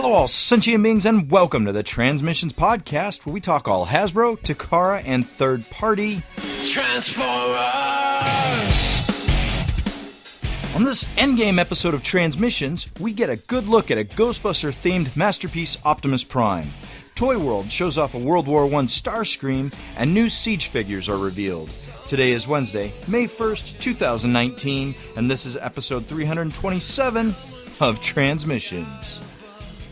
Hello all sentient beings and welcome to the Transmissions Podcast, where we talk all Hasbro, Takara, and third-party Transformers! On this endgame episode of Transmissions, we get a good look at a Ghostbusters-themed masterpiece, Optimus Prime. Toyworld shows off a World War I Starscream, and new Siege figures are revealed. Today is Wednesday, May 1st, 2019, and this is episode 327 of Transmissions.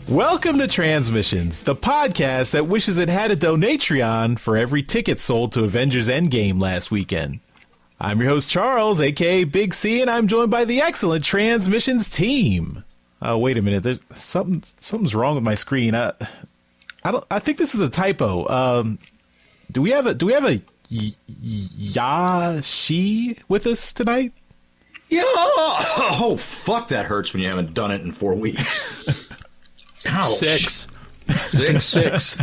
Welcome to Transmissions, the podcast that wishes it had a Donatreon for every ticket sold to Avengers Endgame last weekend. I'm your host Charles, aka Big C, and I'm joined by the excellent Transmissions team. Wait a minute, there's something's wrong with my screen. I think this is a typo. Do we have a Yashi with us tonight? Yeah. Oh, fuck, that hurts when you haven't done it in 4 weeks. Ouch. Six. It's been 6.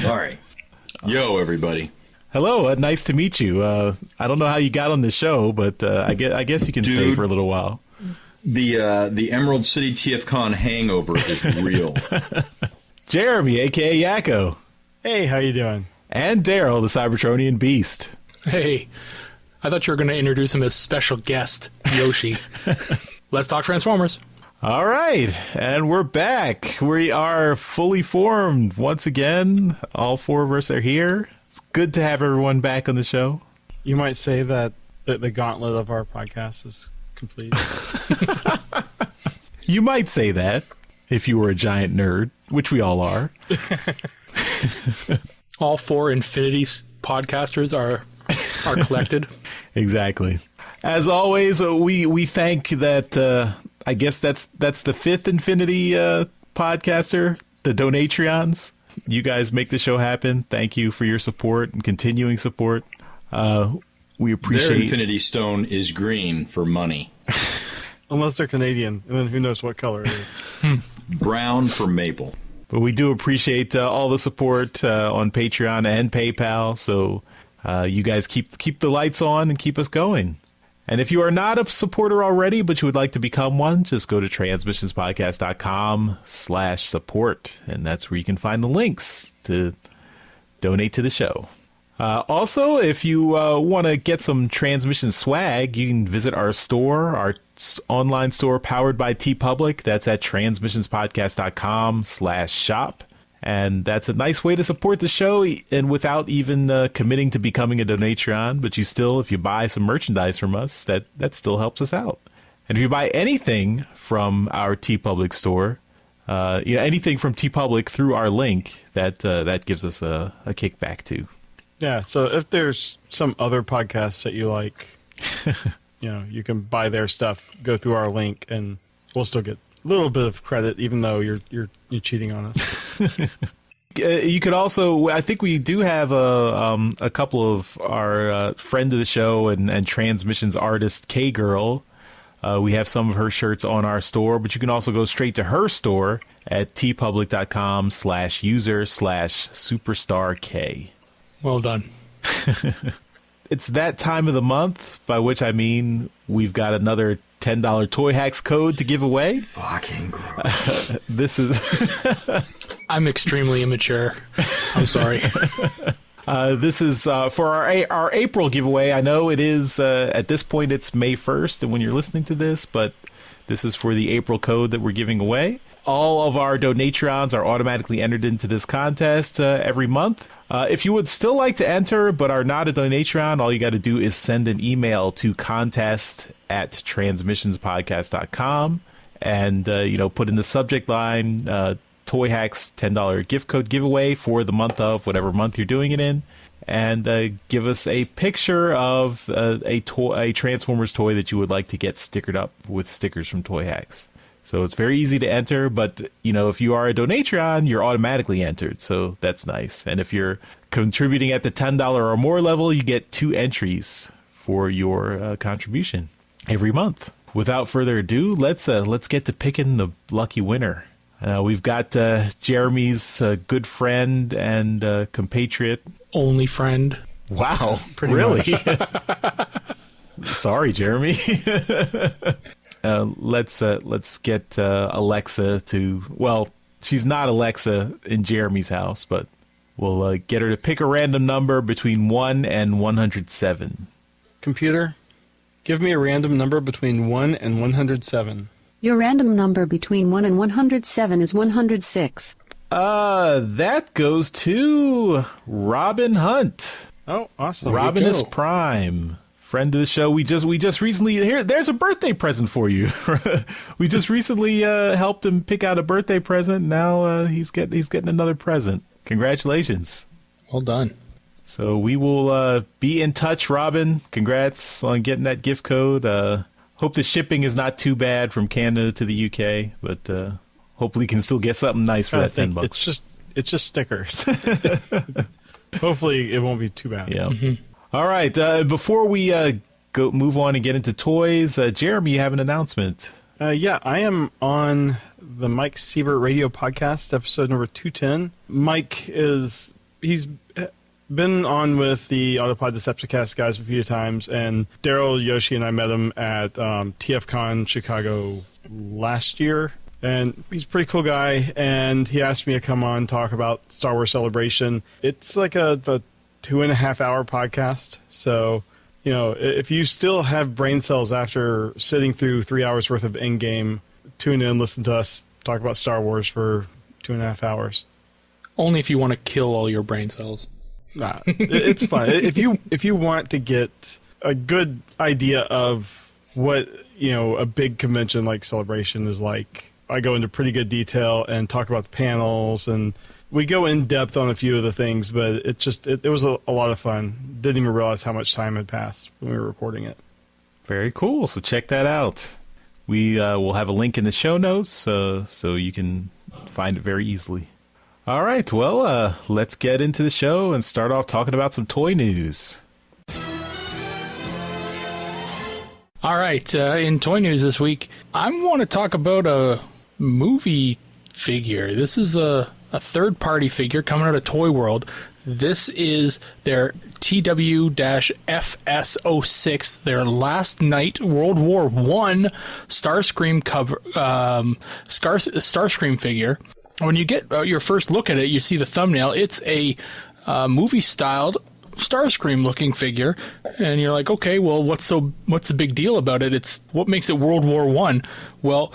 All right. Yo, everybody. Hello, nice to meet you. I don't know how you got on the show, but I guess you can stay for a little while. The Emerald City TFCon hangover is real. Jeremy, a.k.a. Yakko. Hey, how you doing? And Daryl, the Cybertronian Beast. Hey, I thought you were going to introduce him as special guest, Yoshi. Let's talk Transformers. All right, and we're back. We are fully formed once again. All four of us are here. It's good to have everyone back on the show. You might say that the gauntlet of our podcast is complete. You might say that if you were a giant nerd, which we all are. All 4 Infinity podcasters are collected. Exactly. As always, we thank that. I guess that's the 5th Infinity podcaster, the Donatreons. You guys make the show happen. Thank you for your support and continuing support. We appreciate. Their Infinity Stone is green for money. Unless they're Canadian, and then who knows what color it is. Brown for maple. But we do appreciate all the support on Patreon and PayPal. So you guys keep the lights on and keep us going. And if you are not a supporter already, but you would like to become one, just go to transmissionspodcast.com/support. And that's where you can find the links to donate to the show. Also, if you want to get some Transmission swag, you can visit our store, our online store powered by TeePublic. That's at transmissionspodcast.com/shop. And that's a nice way to support the show, and without even committing to becoming a Donatreon. But you still, if you buy some merchandise from us, that still helps us out. And if you buy anything from our TeePublic store, anything from TeePublic through our link, that gives us a kickback too. Yeah, so if there's some other podcasts that you like, you can buy their stuff, go through our link, and we'll still get a little bit of credit, even though you're cheating on us. You could also, I think we do have a couple of our friend of the show and Transmissions artist, K-Girl. We have some of her shirts on our store, but you can also go straight to her store at teepublic.com/user/superstark. Well done. It's that time of the month, by which I mean we've got another $10 Toy Hacks code to give away. Fucking gross. This is... I'm extremely immature. I'm sorry. This is for our April giveaway. I know it is, at this point, it's May 1st, and when you're listening to this, but this is for the April code that we're giving away. All of our Donatrons are automatically entered into this contest every month. If you would still like to enter but are not a Donatron, all you got to do is send an email to contest@transmissionspodcast.com and put in the subject line Toy Hacks $10 gift code giveaway for the month of whatever month you're doing it in, and give us a picture of a Transformers toy that you would like to get stickered up with stickers from Toy Hacks. So it's very easy to enter, but, if you are a Donatron, you're automatically entered, so that's nice. And if you're contributing at the $10 or more level, you get 2 entries for your contribution every month. Without further ado, let's get to picking the lucky winner. We've got Jeremy's good friend and compatriot. Only friend. Wow, really? Sorry, Jeremy. let's get Alexa to. Well, she's not Alexa in Jeremy's house, but we'll get her to pick a random number between 1 and 107. Computer, give me a random number between 1 and 107. Your random number between 1 and 107 is 106. That goes to Robin Hunt. Oh, awesome. Robinus Prime. Friend of the show. We just recently there's a birthday present for you. We just recently helped him pick out a birthday present. Now he's getting another present. Congratulations. Well done. So we will be in touch, Robin. Congrats on getting that gift code. Hope the shipping is not too bad from Canada to the UK, but hopefully you can still get something nice for that $10. It's just stickers. Hopefully it won't be too bad. Yeah. Mm-hmm. All right. Before we move on and get into toys, Jeremy, you have an announcement. Yeah, I am on the Mike Siebert Radio Podcast, episode number 210. Mike he's been on with the Autopod Decepticast guys a few times, and Daryl, Yoshi, and I met him at TFCon Chicago last year. And he's a pretty cool guy, and he asked me to come on and talk about Star Wars Celebration. It's like a 2.5-hour podcast. So, if you still have brain cells after sitting through 3 hours worth of Endgame, tune in, listen to us talk about Star Wars for 2.5 hours. Only if you want to kill all your brain cells. Nah, it's fun. If you want to get a good idea of what, a big convention like Celebration is like, I go into pretty good detail and talk about the panels, and we go in depth on a few of the things, but it was a lot of fun. Didn't even realize how much time had passed when we were recording it. Very cool. So check that out. We will have a link in the show notes, so you can find it very easily. All right. Well, let's get into the show and start off talking about some toy news. All right. In toy news this week, I want to talk about a movie figure. This is a third-party figure coming out of Toyworld. This is their TW-FS06, their Last Night World War I Starscream cover, Starscream figure. When you get your first look at it, you see the thumbnail. It's a movie-styled Starscream-looking figure, and you're like, okay, well, what's the big deal about it? It's what makes it World War I. Well,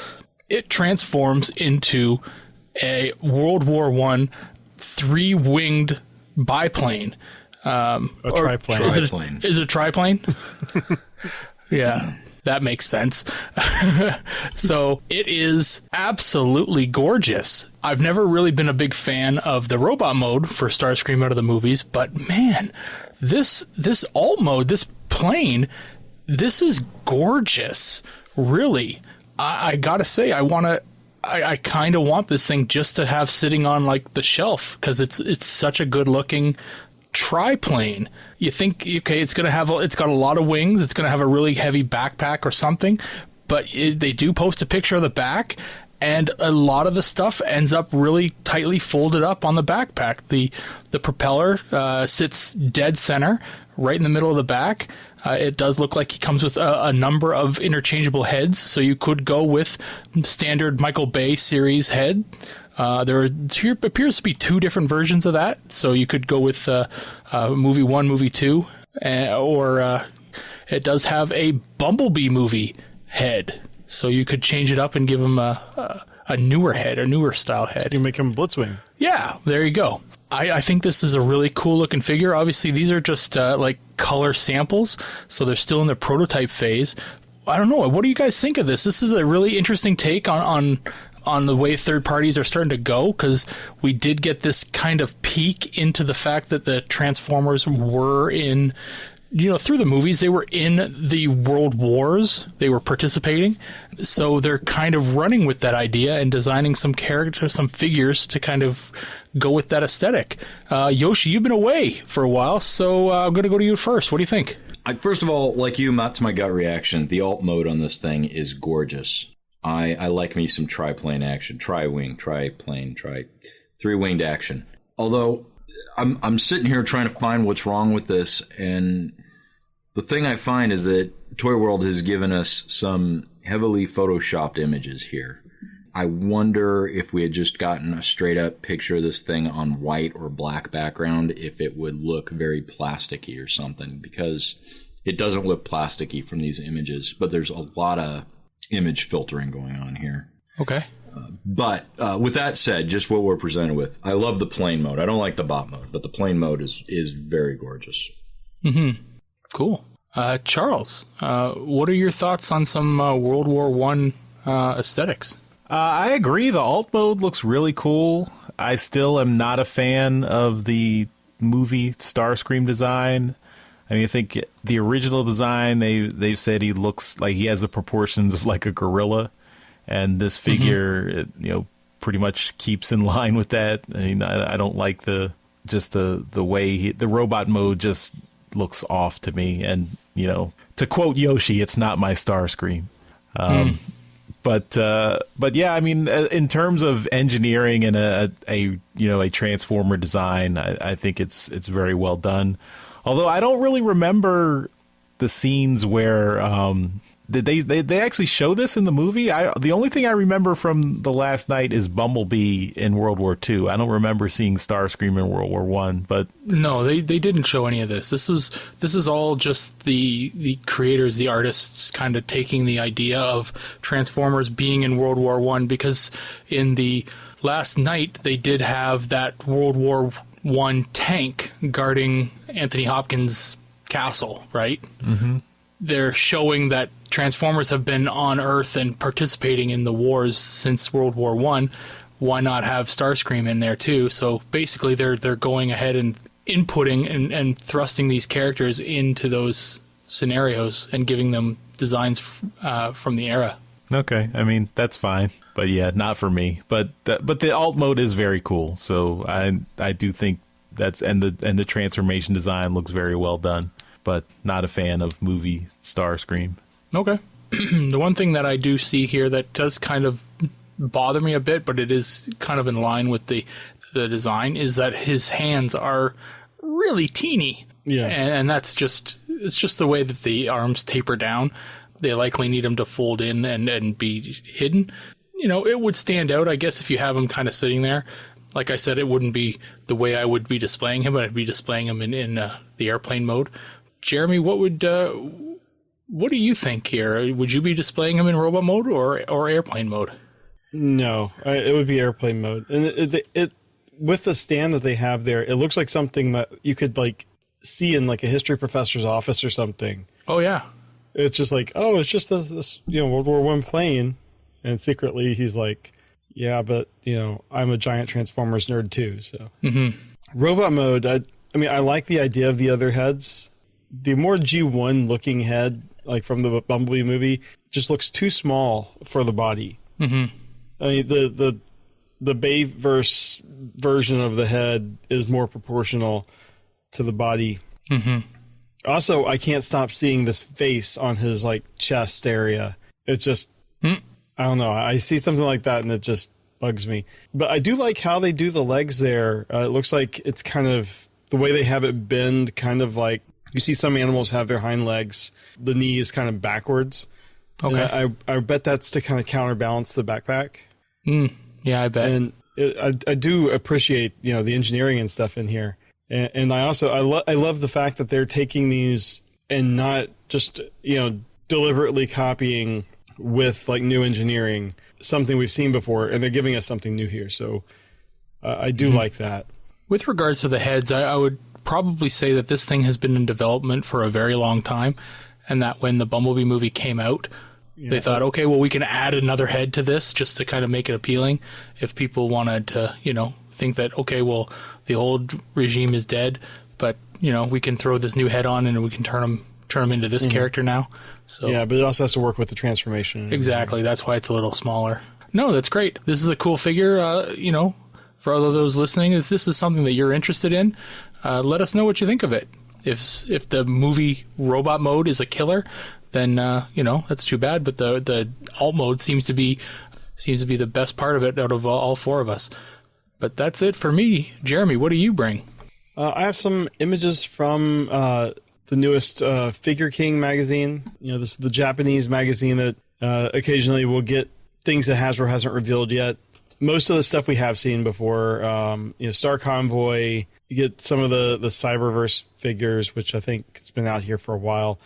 it transforms into a World War I three-winged biplane. A triplane. Is it a triplane? Yeah, that makes sense. So it is absolutely gorgeous. I've never really been a big fan of the robot mode for Starscream out of the movies, but man, this alt mode, this plane, this is gorgeous. Really. I gotta say, I kind of want this thing just to have sitting on like the shelf, because it's such a good looking triplane. You think, okay, it's got a lot of wings, it's gonna have a really heavy backpack or something, but they do post a picture of the back, and a lot of the stuff ends up really tightly folded up on the backpack. The propeller sits dead center, right in the middle of the back. It does look like he comes with a number of interchangeable heads, so you could go with standard Michael Bay series head. There appears to be two different versions of that, so you could go with movie 1, movie 2, or it does have a Bumblebee movie head, so you could change it up and give him a newer head, a newer style head. You make him Blitzwing. Yeah, there you go. I think this is a really cool looking figure. Obviously, these are just like color samples, so they're still in the prototype phase. I don't know. What do you guys think of this? This is a really interesting take on the way third parties are starting to go, because we did get this kind of peek into the fact that the Transformers were in, through the movies, they were in the world wars. They were participating. So they're kind of running with that idea and designing some characters, some figures to kind of go with that aesthetic. Yoshi, you've been away for a while, so I'm going to go to you first. What do you think? First of all, like you, Matt, to my gut reaction, the alt mode on this thing is gorgeous. I like me some triplane action, tri-wing, triplane, three-winged action. Although I'm sitting here trying to find what's wrong with this, and the thing I find is that Toyworld has given us some heavily photoshopped images here. I wonder if we had just gotten a straight up picture of this thing on white or black background, if it would look very plasticky or something, because it doesn't look plasticky from these images, but there's a lot of image filtering going on here. Okay. But with that said, just what we're presented with, I love the plane mode. I don't like the bot mode, but the plane mode is very gorgeous. Mm-hmm. Cool. Charles, what are your thoughts on some World War I aesthetics? I agree. The alt mode looks really cool. I still am not a fan of the movie Starscream design. I mean, I think the original design, they've said he looks like he has the proportions of like a gorilla, and this figure, pretty much keeps in line with that. I mean, I don't like the way the robot mode just looks off to me. And to quote Yoshi, it's not my Starscream. But yeah, I mean, in terms of engineering and a Transformer design, I think it's very well done. Although I don't really remember the scenes where did they actually show this in the movie? The only thing I remember from the last night is Bumblebee in World War II. I don't remember seeing Starscream in World War I. But no, they didn't show any of this. This is all just the creators, the artists, kind of taking the idea of Transformers being in World War I, because in the last night they did have that World War I tank guarding Anthony Hopkins' castle, right? Mm-hmm. They're showing that Transformers have been on Earth and participating in the wars since World War I. Why not have Starscream in there too? So basically they're going ahead and inputting and thrusting these characters into those scenarios and giving them designs from the era. Okay, I mean, that's fine. But yeah, not for me. But the alt mode is very cool. So I do think and the transformation design looks very well done. But not a fan of movie Starscream. Okay. The one thing that I do see here that does kind of bother me a bit, but it is kind of in line with the design, is that his hands are really teeny. Yeah. And it's just the way that the arms taper down. They likely need him to fold in and be hidden. It would stand out, I guess, if you have him kind of sitting there. Like I said, it wouldn't be the way I would be displaying him, but I'd be displaying him in the airplane mode. Jeremy, what do you think here? Would you be displaying him in robot mode or airplane mode? No, it would be airplane mode. And it with the stand that they have there, it looks like something that you could like see in like a history professor's office or something. Oh yeah, it's just like, oh, it's just this World War I plane, and secretly he's like, yeah, but I'm a giant Transformers nerd too. So robot mode, I mean, I like the idea of the other heads. The more G1 looking head, like from the Bumblebee movie, just looks too small for the body. Mm-hmm. I mean, the Bayverse version of the head is more proportional to the body. Mm-hmm. Also, I can't stop seeing this face on his like chest area. It's just, I don't know. I see something like that and it just bugs me. But I do like how they do the legs there. It looks like it's kind of the way they have it bend, kind of like. You see some animals have their hind legs, the knee is kind of backwards. Okay. I bet that's to kind of counterbalance the backpack. Yeah, I bet. And I do appreciate, the engineering and stuff in here. And I also, I love the fact that they're taking these and not just, deliberately copying with like new engineering, something we've seen before, and they're giving us something new here. So I do like that. With regards to the heads, I would probably say that this thing has been in development for a very long time, and that when the Bumblebee movie came out, they thought, okay, well, we can add another head to this just to kind of make it appealing. If people wanted to, think that, okay, well, the old regime is dead, but, we can throw this new head on and we can turn him into this character now. So yeah, but it also has to work with the transformation. Exactly. That's why it's a little smaller. No, that's great. This is a cool figure, for all of those listening. If this is something that you're interested in, let us know what you think of it. If the movie robot mode is a killer, then that's too bad. But the alt mode seems to be the best part of it out of all four of us. But that's it for me. Jeremy, what do you bring? I have some images from the newest Figure King magazine. This is the Japanese magazine that Occasionally we'll get things that Hasbro hasn't revealed yet. Most of the stuff we have seen before, Star Convoy, you get some of the Cyberverse figures, which I think has been out here for a while.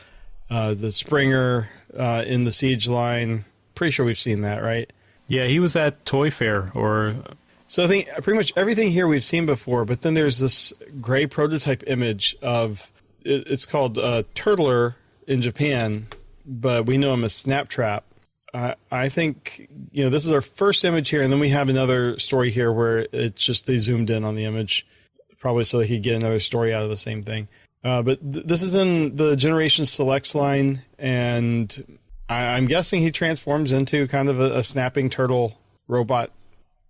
The Springer in the Siege line, pretty sure we've seen that, right? Yeah, he was at Toy Fair. So I think pretty much everything here we've seen before, but then there's this gray prototype image of, it's called Turtler in Japan, but we know him as Snaptrap. I think, this is our first image here, and then we have another story here where it's just they zoomed in on the image, probably so they could get another story out of the same thing. But this is in the Generation Selects line, and I'm guessing he transforms into kind of a snapping turtle robot.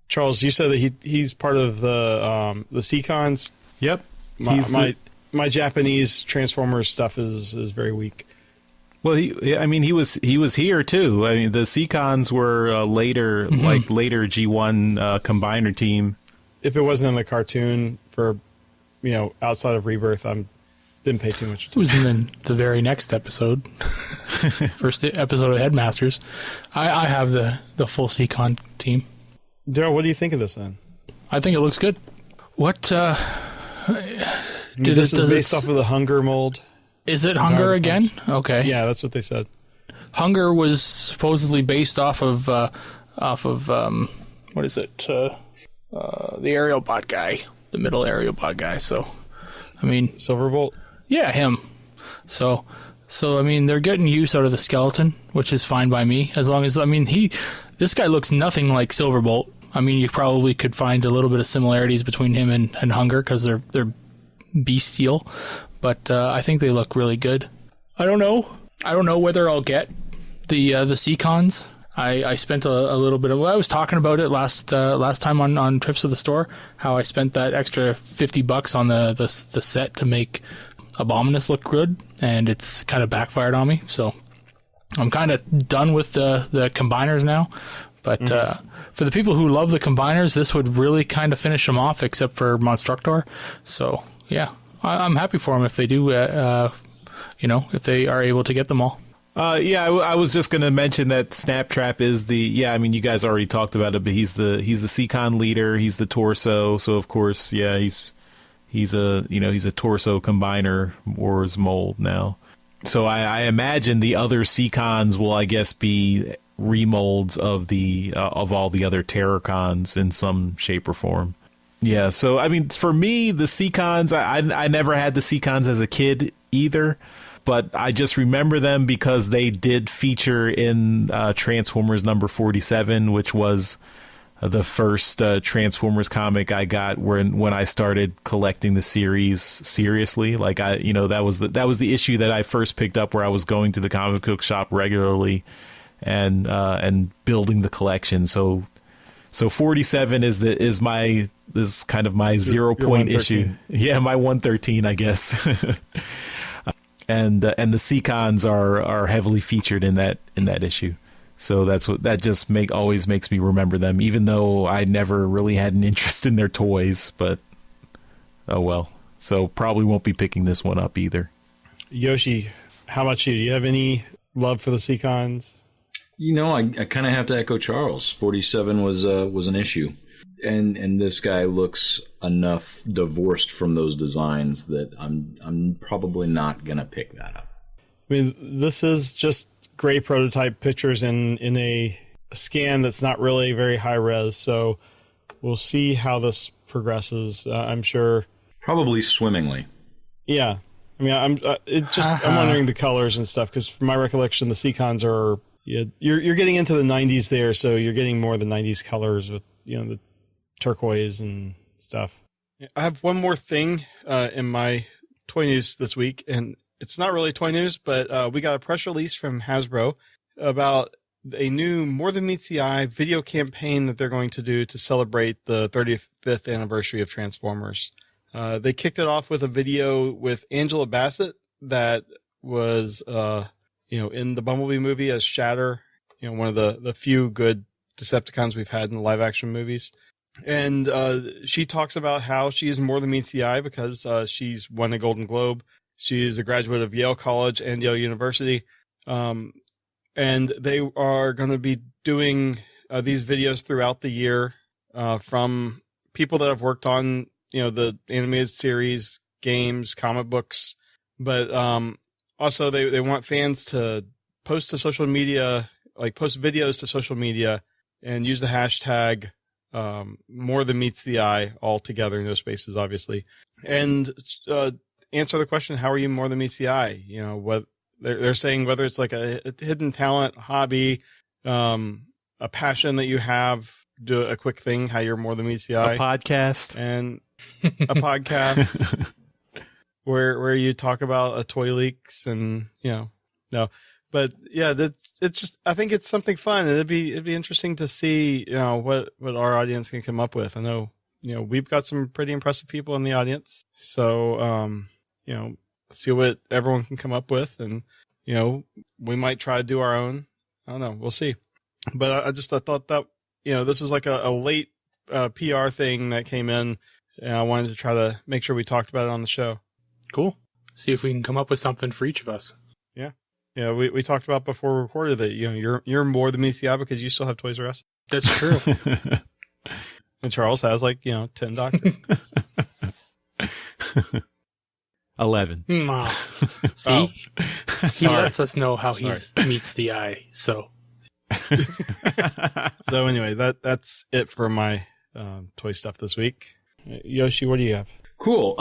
Charles, you said that he's part of the Seacons. Yep. My Japanese Transformers stuff is very weak. Well, he was here too. I mean, the Seacons were later, later G1 combiner team. If it wasn't in the cartoon for, outside of Rebirth, didn't pay too much attention. It was in the very next episode, first episode of Headmasters. I have the full Seacon team. Daryl, what do you think of this then? I think it looks good. What? This is based off of the Hunger mold. Is it Hunger again? Okay. Yeah, that's what they said. Hunger was supposedly based off of what is it? The aerial bot guy, the middle aerial bot guy. So, I mean, Silverbolt. Yeah, him. So I mean, they're getting use out of the skeleton, which is fine by me, as long as this guy looks nothing like Silverbolt. I mean, you probably could find a little bit of similarities between him and Hunger because they're bestial. But I think they look really good. I don't know whether I'll get the Seacons. I spent a little bit of. I was talking about it last time on Trips to the Store. How I spent that extra $50 on the set to make Abominus look good, and it's kind of backfired on me. So I'm kind of done with the combiners now. But for the people who love the combiners, this would really kind of finish them off, except for Monstructor. So yeah. I'm happy for them if they do, if they are able to get them all. I was just going to mention that Snaptrap is you guys already talked about it, but he's the Seacon leader. He's the torso. So of course, he's a torso combiner Wars mold now. So I imagine the other Seacons will, I guess, be remolds of all the other Terrorcons in some shape or form. Yeah, so, I mean, for me, the Seacons, I never had the Seacons as a kid either, but I just remember them because they did feature in Transformers number 47, which was the first Transformers comic I got when I started collecting the series seriously. Like, that was the issue that I first picked up where I was going to the comic book shop regularly and building the collection. So 47 is kind of my 0 point issue. Yeah, my 113, I guess. and the Seacons are heavily featured in that issue. So that always makes me remember them, even though I never really had an interest in their toys. But oh well. So probably won't be picking this one up either. Yoshi, how about you? Do you have any love for the Seacons? I kind of have to echo Charles. 47 was an issue, and this guy looks enough divorced from those designs that I'm probably not gonna pick that up. I mean, this is just gray prototype pictures in a scan that's not really very high res. So we'll see how this progresses. I'm sure probably swimmingly. Yeah, I mean, I'm wondering the colors and stuff because from my recollection, the Seacons are. Yeah, you're getting into the 90s there, so you're getting more of the 90s colors with the turquoise and stuff. I have one more thing in my toy news this week, and it's not really toy news, but we got a press release from Hasbro about a new More Than Meets the Eye video campaign that they're going to do to celebrate the 35th anniversary of Transformers. They kicked it off with a video with Angela Bassett that was in the Bumblebee movie as Shatter, one of the few good Decepticons we've had in the live action movies. And she talks about how she is more than meets the eye because she's won a Golden Globe. She is a graduate of Yale College and Yale University. and they are going to be doing these videos throughout the year from people that have worked on, the animated series, games, comic books, but also they want fans to post to social media, like post videos to social media, and use the hashtag more than meets the eye, all together, no spaces, obviously, and answer the question, how are you more than meets the eye? What they're saying, whether it's like a hidden talent, hobby, a passion that you have, do a quick thing, how you're more than meets the eye. A podcast. And a podcast where you talk about toy leaks and, no. But yeah, it's just, I think it's something fun, and it'd be interesting to see, what our audience can come up with. I know, we've got some pretty impressive people in the audience. So, see what everyone can come up with, and, we might try to do our own. I don't know. We'll see. But I thought that, this was like a late PR thing that came in, and I wanted to try to make sure we talked about it on the show. Cool. See if we can come up with something for each of us. Yeah. Yeah, we talked about before we recorded that, you're more than meets the eye because you still have Toys R Us. That's true. And Charles has 10 doctors. 11. See? He lets us know how he meets the eye, so. So anyway, that's it for my toy stuff this week. Yoshi, what do you have? Cool.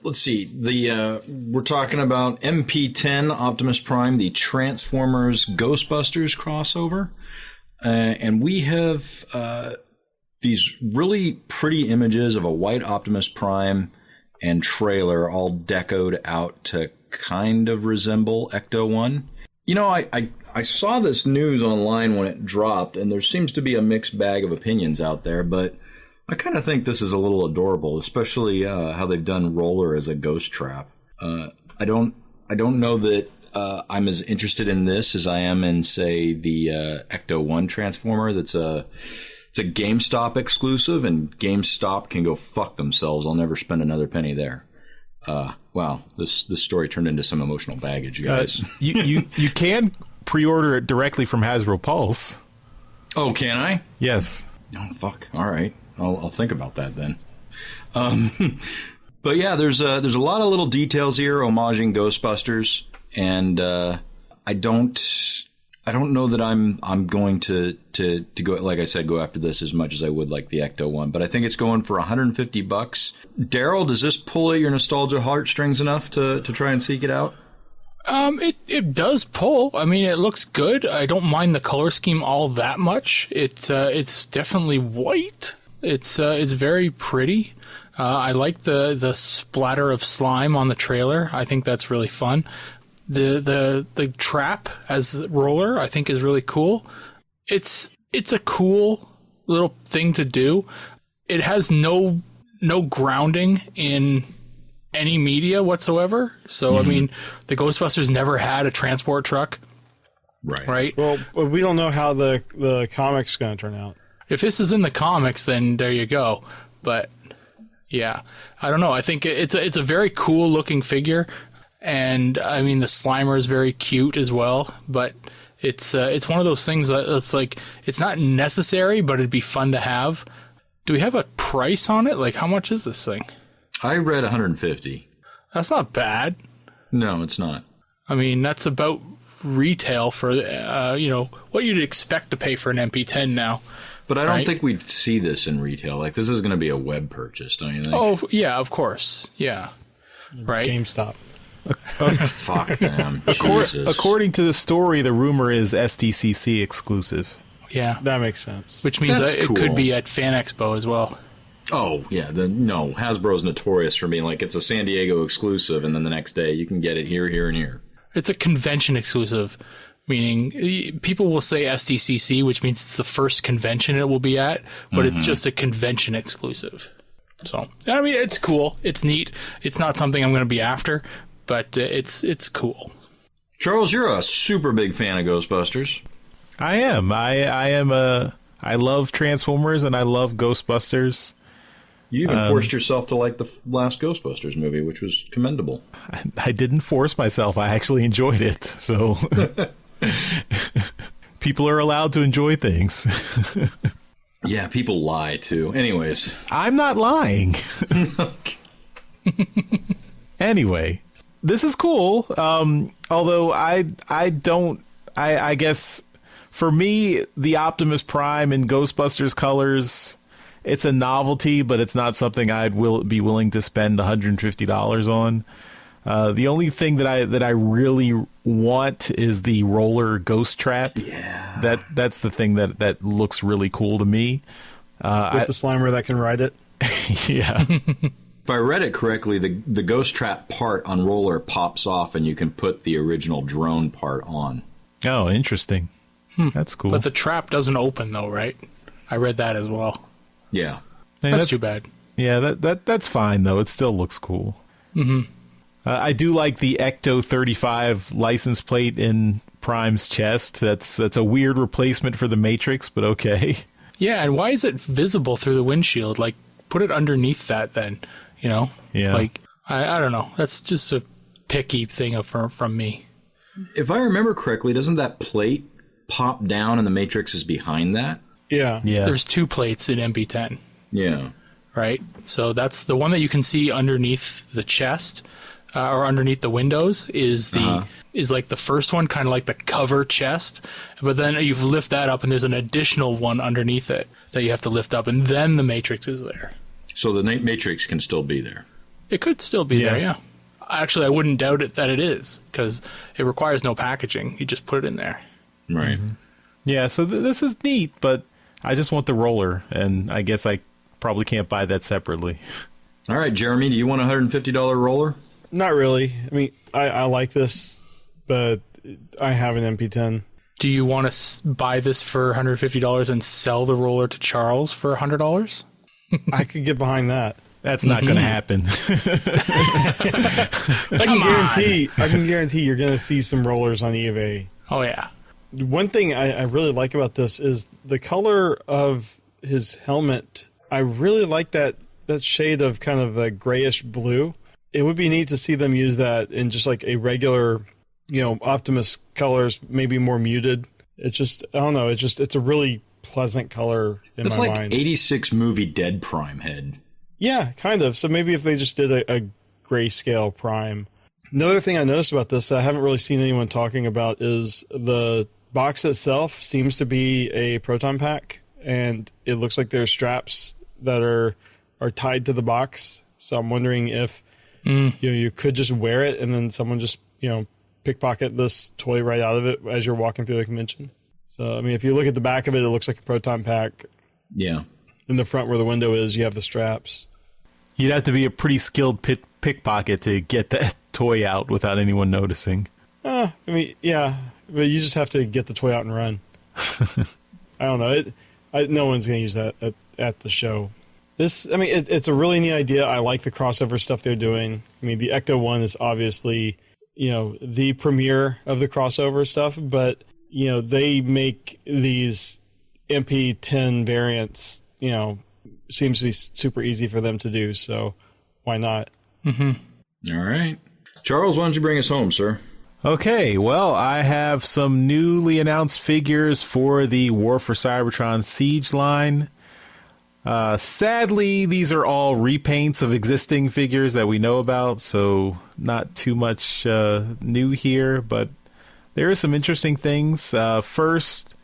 Let's see. We're talking about MP10 Optimus Prime, the Transformers Ghostbusters crossover, and we have these really pretty images of a white Optimus Prime and trailer all decoed out to kind of resemble Ecto-1. I saw this news online when it dropped, and there seems to be a mixed bag of opinions out there, but I kind of think this is a little adorable, especially how they've done Roller as a ghost trap. I don't know that I'm as interested in this as I am in, say, the Ecto-1 Transformer. It's a GameStop exclusive, and GameStop can go fuck themselves. I'll never spend another penny there. Wow, this story turned into some emotional baggage, guys. You can pre-order it directly from Hasbro Pulse. Oh, can I? Yes. Oh, fuck. All right. I'll think about that then. But yeah, there's a lot of little details here homaging Ghostbusters, and I don't know that I'm going to go, like I said, go after this as much as I would like the Ecto one, but I think it's going for $150. Daryl, does this pull at your nostalgia heartstrings enough to try and seek it out? It does pull. I mean, it looks good. I don't mind the color scheme all that much. It's definitely white. It's very pretty. I like the splatter of slime on the trailer. I think that's really fun. The trap as Roller, I think, is really cool. It's a cool little thing to do. It has no grounding in any media whatsoever. So, I mean, the Ghostbusters never had a transport truck. Right? Well, we don't know how the comic's going to turn out. If this is in the comics, then there you go. But, yeah. I don't know. I think it's a very cool looking figure. And, I mean, the Slimer is very cute as well. But it's one of those things that it's like, it's not necessary, but it'd be fun to have. Do we have a price on it? Like, how much is this thing? I read 150. That's not bad. No, it's not. I mean, that's about retail for, what you'd expect to pay for an MP10 now. But I don't think we'd see this in retail. Like, this is going to be a web purchase, don't you think? Oh, yeah, of course. Yeah. Right? GameStop. Fuck them. According to the story, the rumor is SDCC exclusive. Yeah. That makes sense. Which means it could be at Fan Expo as well. Oh, yeah. Hasbro's notorious for being like, it's a San Diego exclusive, and then the next day you can get it here, here, and here. It's a convention exclusive, meaning people will say SDCC, which means it's the first convention it will be at, but it's just a convention exclusive. So, I mean, it's cool. It's neat. It's not something I'm going to be after, but it's cool. Charles, you're a super big fan of Ghostbusters. I am. I love Transformers and I love Ghostbusters. You even forced yourself to like the last Ghostbusters movie, which was commendable. I didn't force myself. I actually enjoyed it. So, People are allowed to enjoy things. Yeah, people lie too. Anyways. I'm not lying. Anyway, this is cool. Although I guess for me, the Optimus Prime in Ghostbusters colors, it's a novelty, but it's not something I'd be willing to spend $150 on. The only thing that I really want is the roller ghost trap. Yeah, that's the thing that looks really cool to me. With the Slimer that can ride it. Yeah. If I read it correctly, the ghost trap part on roller pops off, and you can put the original drone part on. Oh, interesting. That's cool. But the trap doesn't open, though, right? I read that as well. Yeah, that's too bad. Yeah, that's fine though. It still looks cool. Mm-hmm. I do like the Ecto 35 license plate in Prime's chest. That's a weird replacement for the Matrix, but okay. Yeah, and why is it visible through the windshield? Like, put it underneath that then, you know? Yeah. Like, I don't know. That's just a picky thing from me. If I remember correctly, doesn't that plate pop down and the Matrix is behind that? Yeah. There's two plates in MB10. Yeah. Right? So that's the one that you can see underneath the chest, or underneath the windows is like the first one, kind of like the cover chest. But then you lift that up and there's an additional one underneath it that you have to lift up, and then the Matrix is there. So the Matrix can still be there. It could still be there, yeah. Actually, I wouldn't doubt it that it is, because it requires no packaging. You just put it in there. Right. Mm-hmm. Yeah, so this is neat, but I just want the roller, and I guess I probably can't buy that separately. All right, Jeremy, do you want a $150 roller? Not really. I mean, I like this, but I have an MP10. Do you want to buy this for $150 and sell the roller to Charles for $100? I could get behind that. That's not going to happen. I can guarantee you're going to see some rollers on eBay. Oh, yeah. One thing I really like about this is the color of his helmet. I really like that shade of kind of a grayish blue. It would be neat to see them use that in just like a regular, Optimus colors, maybe more muted. It's just, I don't know, it's a really pleasant color in my mind. It's like 86 movie Dead Prime head. Yeah, kind of. So maybe if they just did a grayscale Prime. Another thing I noticed about this that I haven't really seen anyone talking about is the box itself seems to be a Proton Pack, and it looks like there's straps that are tied to the box. So I'm wondering if you could just wear it and then someone just pickpocket this toy right out of it as you're walking through the convention. So I mean, if you look at the back of it, it looks like a Proton Pack. Yeah. In the front where the window is, you have the straps. You'd have to be a pretty skilled pickpocket to get that toy out without anyone noticing. I mean, yeah, but you just have to get the toy out and run. I don't know. No one's going to use that at the show. It's a really neat idea. I like the crossover stuff they're doing. I mean, the Ecto one is obviously, the premiere of the crossover stuff, but, they make these MP10 variants, seems to be super easy for them to do. So why not? Mm-hmm. All right. Charles, why don't you bring us home, sir? Okay, well, I have some newly announced figures for the War for Cybertron Siege line. Sadly, these are all repaints of existing figures that we know about, so not too much new here, but there are some interesting things. First,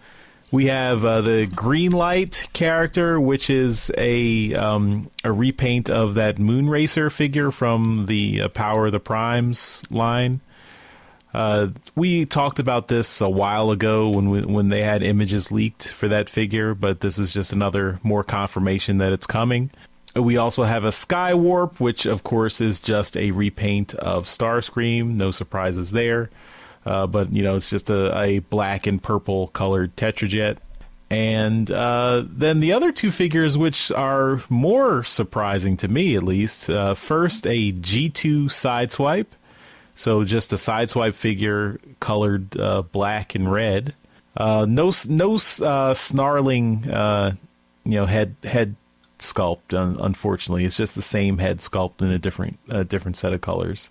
we have the Greenlight character, which is a repaint of that Moonracer figure from the Power of the Primes line. We talked about this a while ago when they had images leaked for that figure, but this is just another more confirmation that it's coming. We also have a Skywarp, which of course is just a repaint of Starscream. No surprises there. But, it's just a black and purple colored Tetrajet. And then the other two figures, which are more surprising to me, at least. First, a G2 Sideswipe. So just a Sideswipe figure colored black and red. No snarling, head sculpt, unfortunately. It's just the same head sculpt in a different set of colors,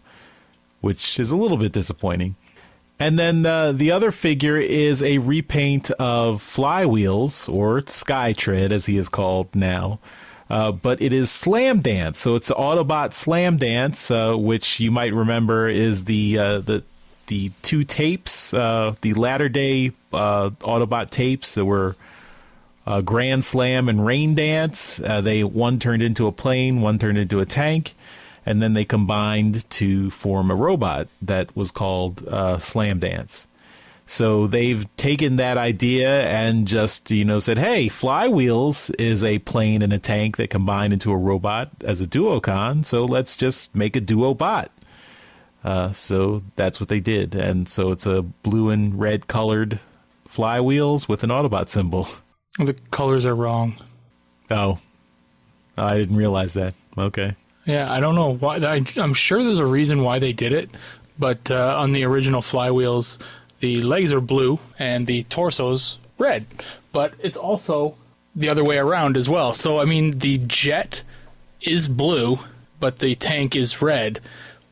which is a little bit disappointing. And then the other figure is a repaint of Flywheels, or Skytread as he is called now. But it is Slam Dance, so it's Autobot Slam Dance, which you might remember is the two tapes, the latter day Autobot tapes that were Grand Slam and Rain Dance. One turned into a plane, one turned into a tank, and then they combined to form a robot that was called Slam Dance. So they've taken that idea and just, said, hey, Flywheels is a plane and a tank that combine into a robot as a duocon, so let's just make a duobot. So that's what they did. And so it's a blue and red colored Flywheels with an Autobot symbol. The colors are wrong. Oh, I didn't realize that. Okay. Yeah, I don't know why. I'm sure there's a reason why they did it, but on the original Flywheels, the legs are blue and the torso's red, but it's also the other way around as well. So, I mean, the jet is blue, but the tank is red,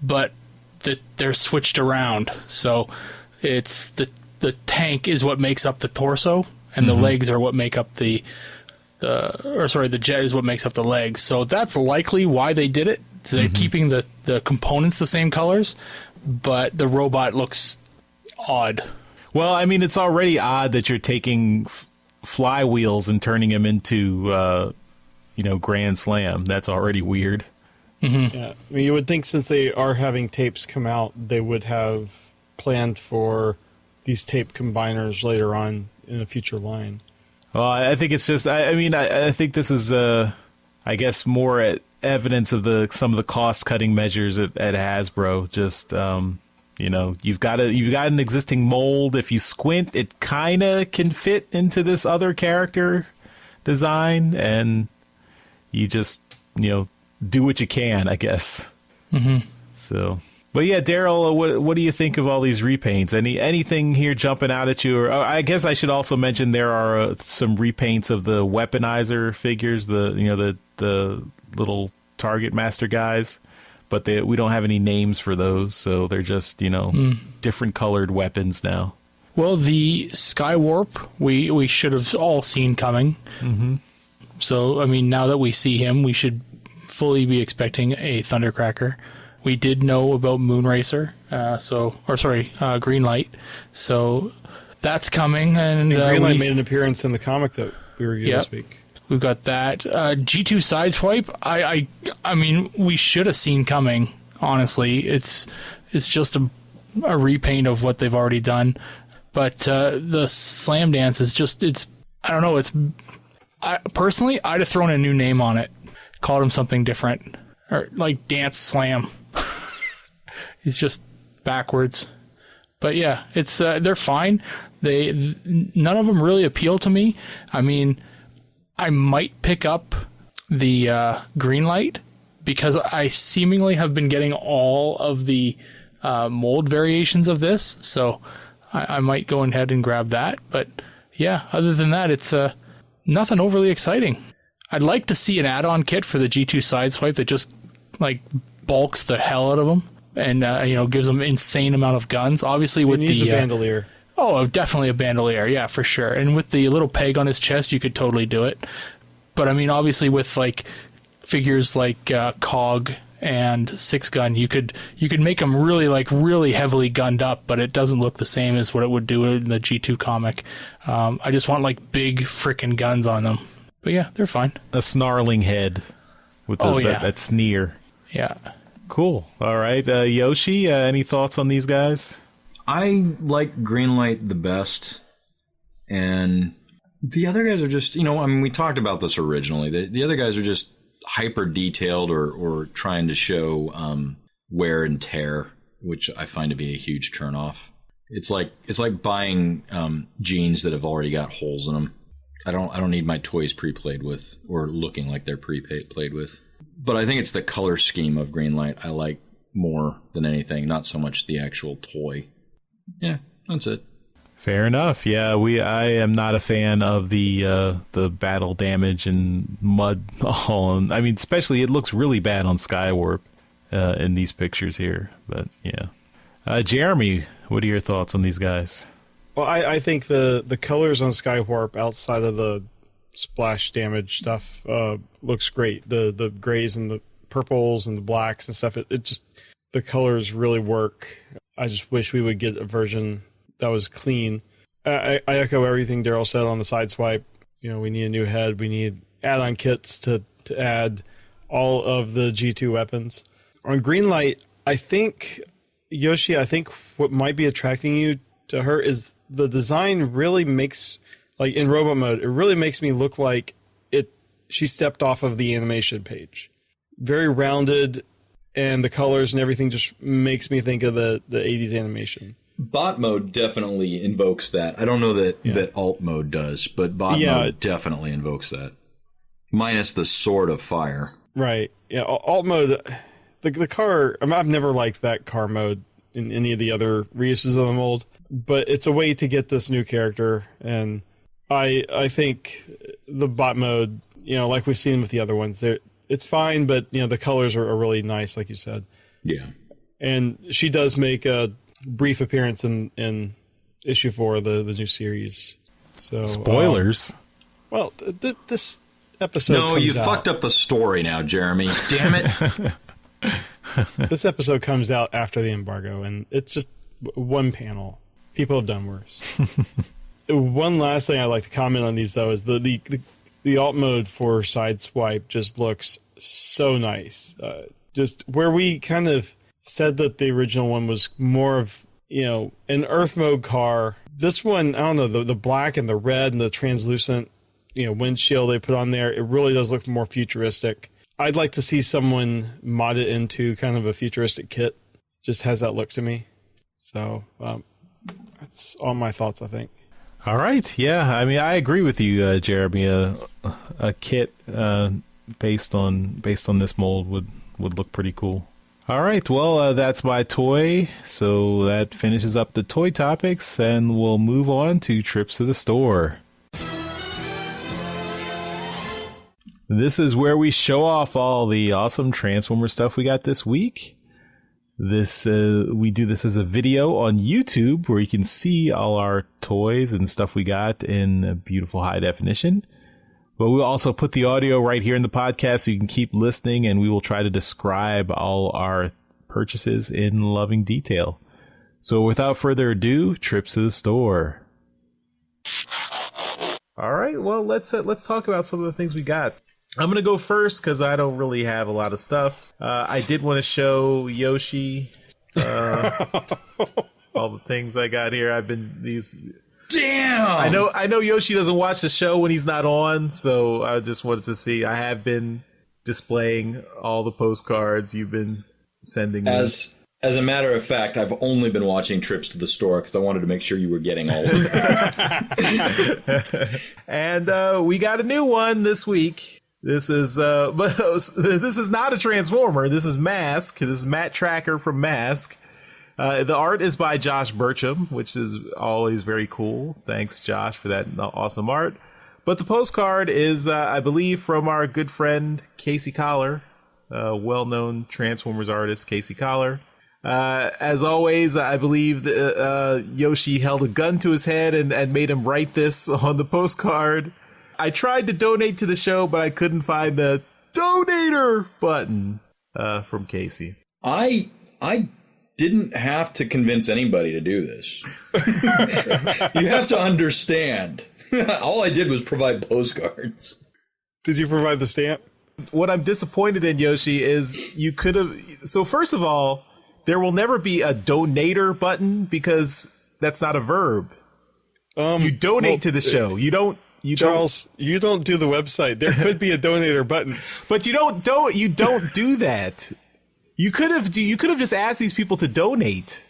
but they're switched around. So it's the tank is what makes up the torso, and the legs are what make up the jet is what makes up the legs. So that's likely why they did it. So they're keeping the components the same colors, but the robot looks odd. Well, I mean, it's already odd that you're taking Flywheels and turning them into, Grand Slam. That's already weird. Mm-hmm. Yeah, I mean, you would think since they are having tapes come out, they would have planned for these tape combiners later on in a future line. Well, I think it's just, I think this is, I guess, more evidence of some of the cost-cutting measures at Hasbro. Just, you've got an existing mold. If you squint, it kind of can fit into this other character design, and you just, do what you can, I guess. Mm-hmm. So, but yeah, Daryl, what do you think of all these repaints? Anything here jumping out at you? Or I guess I should also mention there are some repaints of the weaponizer figures, the little Target Master guys, but we don't have any names for those, so they're just different colored weapons now. Well, the Skywarp we should have all seen coming. Mm-hmm. So I mean, now that we see him, we should fully be expecting a Thundercracker. We did know about Moonracer, Greenlight, so that's coming. And Greenlight made an appearance in the comic that we reviewed this week. We've got that. G2 Sideswipe, I mean, we should have seen coming, honestly. It's just a repaint of what they've already done. But the Slam Dance is just, I don't know, personally, I'd have thrown a new name on it. Called him something different. Or like Dance Slam. He's just backwards. But yeah, it's they're fine. None of them really appeal to me. I mean, I might pick up the Greenlight because I seemingly have been getting all of the mold variations of this. So I might go ahead and grab that. But yeah, other than that, it's nothing overly exciting. I'd like to see an add-on kit for the G2 Sideswipe that just like bulks the hell out of them and gives them insane amount of guns. Obviously, with the bandolier. Oh, definitely a bandolier, yeah, for sure. And with the little peg on his chest, you could totally do it. But I mean, obviously, with like figures like Cog and Six Gun, you could make them really heavily gunned up, but it doesn't look the same as what it would do in the G2 comic. I just want like big frickin' guns on them. But yeah, they're fine. A snarling head with that sneer. Yeah. Cool. All right. Yoshi, any thoughts on these guys? I like Greenlight the best. And the other guys are just, we talked about this originally. The other guys are just hyper detailed or trying to show wear and tear, which I find to be a huge turnoff. It's like buying jeans that have already got holes in them. I don't need my toys pre-played with or looking like they're pre-played with. But I think it's the color scheme of Greenlight I like more than anything, not so much the actual toy. Yeah, that's it. Fair enough. Yeah, I am not a fan of the battle damage and mud. I mean, especially it looks really bad on Skywarp in these pictures here. But yeah, Jeremy, What are your thoughts on these guys? Well, I think the colors on Skywarp outside of the splash damage stuff looks great. The grays and the purples and the blacks and stuff. It just, the colors really work. I just wish we would get a version that was clean. I echo everything Daryl said on the sideswipe. You know, we need a new head. We need add-on kits to add all of the G2 weapons. On Greenlight, I think, Yoshi, what might be attracting you to her is the design really makes, like in robot mode, it really makes me look like she stepped off of the animation page. Very rounded, and the colors and everything just makes me think of the 80s animation. Bot mode definitely invokes that. I don't know that alt mode does, but bot mode definitely invokes that. Minus the Sword of Fire. Right. Yeah, alt mode, the car, I've never liked that car mode in any of the other reuses of the mold, but it's a way to get this new character, and I think the bot mode, you know, like we've seen with the other ones, it's fine, but, you know, the colors are really nice, like you said. Yeah. And she does make a brief appearance in issue 4 of the new series. So spoilers. Well, this episode. No, you fucked up the story now, Jeremy. Damn it. This episode comes out after the embargo, and it's just one panel. People have done worse. One last thing I'd like to comment on these, though, is the alt mode for Sideswipe just looks so nice. Just where we kind of said that the original one was more of, you know, an Earth mode car. This one, I don't know, the black and the red and the translucent, you know, windshield they put on there, it really does look more futuristic. I'd like to see someone mod it into kind of a futuristic kit. Just has that look to me. So that's all my thoughts, I think. All right. Yeah. I mean, I agree with you, Jeremy. A kit based on this mold would look pretty cool. All right. Well, that's my toy. So that finishes up the toy topics, and we'll move on to trips to the store. This is where we show off all the awesome Transformer stuff we got this week. We do this as a video on YouTube where you can see all our toys and stuff we got in beautiful high definition. But we'll also put the audio right here in the podcast so you can keep listening, and we will try to describe all our purchases in loving detail. So without further ado, trips to the store. All right, well, let's talk about some of the things we got. I'm going to go first because I don't really have a lot of stuff. I did want to show Yoshi all the things I got here. Damn! I know Yoshi doesn't watch the show when he's not on, so I just wanted to see. I have been displaying all the postcards you've been sending me. As a matter of fact, I've only been watching Trips to the Store because I wanted to make sure you were getting all of them. And we got a new one this week. This is this is not a Transformer. This is Mask. This is Matt Tracker from Mask. The art is by Josh Burcham, which is always very cool. Thanks, Josh, for that awesome art. But the postcard is, I believe, from our good friend Casey Collar, well-known Transformers artist Casey Collar. As always, I believe Yoshi held a gun to his head and made him write this on the postcard. I tried to donate to the show, but I couldn't find the donator button from Casey. I didn't have to convince anybody to do this. You have to understand. All I did was provide postcards. Did you provide the stamp? What I'm disappointed in, Yoshi, is you could have... So first of all, there will never be a donator button because that's not a verb. You donate to the show. You don't do the website. There could be a donator button, but you don't do that. You could have just asked these people to donate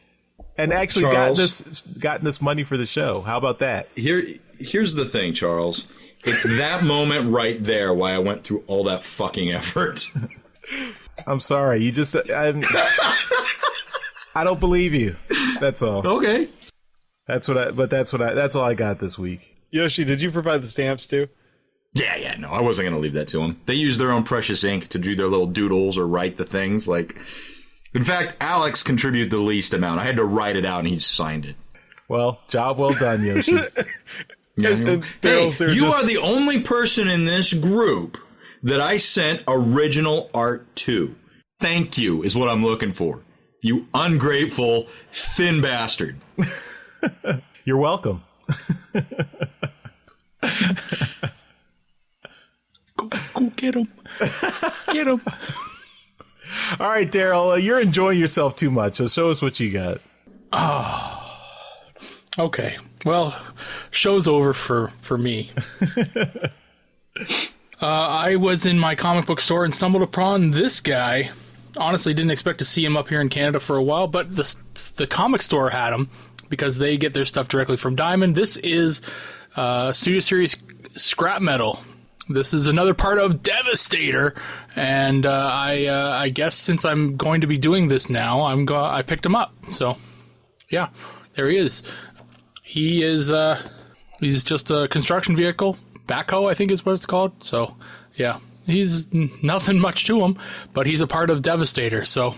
and actually gotten this money for the show. How about that? Here's the thing, Charles. It's that moment right there why I went through all that fucking effort. I'm sorry. I don't believe you. That's all. Okay. That's all I got this week. Yoshi, did you provide the stamps too? Yeah, no, I wasn't going to leave that to them. They use their own precious ink to do their little doodles or write the things. Like, In fact, Alex contributed the least amount. I had to write it out, and he signed it. Well, job well done, Yoshi. Hey, you are the only person in this group that I sent original art to. Thank you is what I'm looking for. You ungrateful, thin bastard. You're welcome. Go get him. Get him. All right, Daryl, you're enjoying yourself too much, so show us what you got. Okay. Well, show's over for me. I was in my comic book store and stumbled upon this guy. Honestly, didn't expect to see him up here in Canada for a while, but the comic store had him because they get their stuff directly from Diamond. This is Studio Series Scrap Metal. This is another part of Devastator, and I guess since I'm going to be doing this now, I picked him up. So, yeah, there he is. He's just a construction vehicle, backhoe, I think is what it's called. So, yeah, he's nothing much to him, but he's a part of Devastator. So,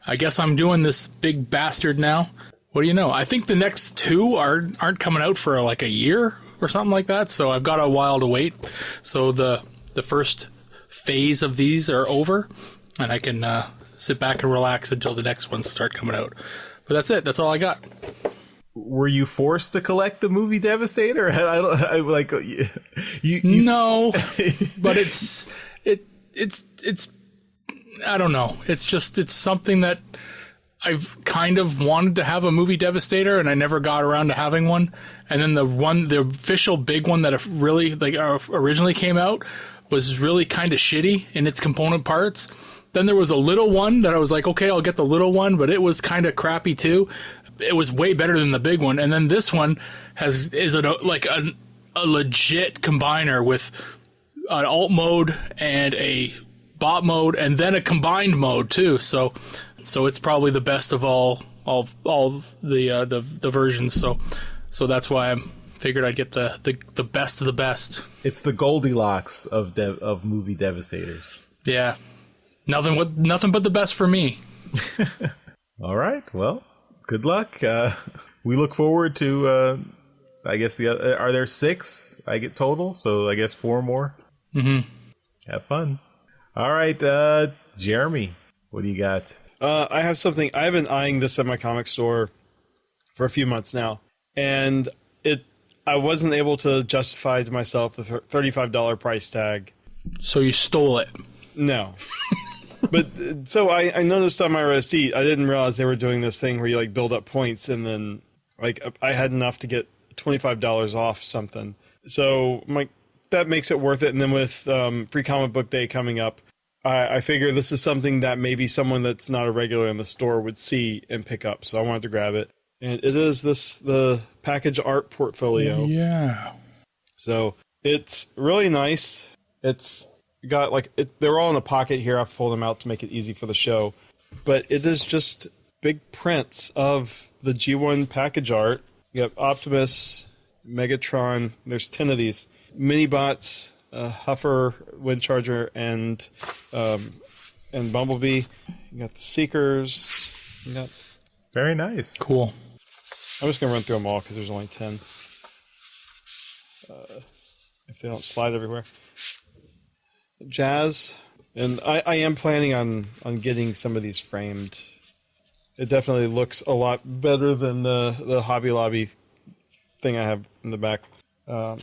I guess I'm doing this big bastard now. What do you know? I think the next two aren't coming out for like a year or something like that, so I've got a while to wait. So the first phase of these are over, and I can sit back and relax until the next ones start coming out. But that's it. That's all I got. Were you forced to collect the movie Devastator? No, but it's I don't know. It's something that I've kind of wanted to have a movie Devastator, and I never got around to having one. And then the official big one that really originally came out was really kind of shitty in its component parts. Then there was a little one that I was like, okay, I'll get the little one, but it was kind of crappy too. It was way better than the big one. And then this one is a legit combiner with an alt mode and a bot mode, and then a combined mode too. So it's probably the best of all the versions. So that's why I figured I'd get the best of the best. It's the Goldilocks of movie Devastators. Yeah, nothing but the best for me. All right, well, good luck. We look forward to. I guess are there 6? I get total, so I guess 4 more. Mm-hmm. Have fun. All right, Jeremy, what do you got? I have something. I've been eyeing this at my comic store for a few months now, and I wasn't able to justify to myself the $35 price tag. So you stole it? No. But so I noticed on my receipt, I didn't realize they were doing this thing where you like build up points, and then like I had enough to get $25 off something. So that makes it worth it. And then with Free Comic Book Day coming up, I figure this is something that maybe someone that's not a regular in the store would see and pick up. So I wanted to grab it. And it is the package art portfolio. Yeah. So it's really nice. It's got they're all in a pocket here. I've pulled them out to make it easy for the show. But it is just big prints of the G1 package art. You have Optimus, Megatron. There's 10 of these. Mini-bots, Huffer, Windcharger, and Bumblebee. You got the Seekers. Very nice. Cool. I'm just going to run through them all because there's only 10. If they don't slide everywhere. Jazz. And I am planning on getting some of these framed. It definitely looks a lot better than the Hobby Lobby thing I have in the back. You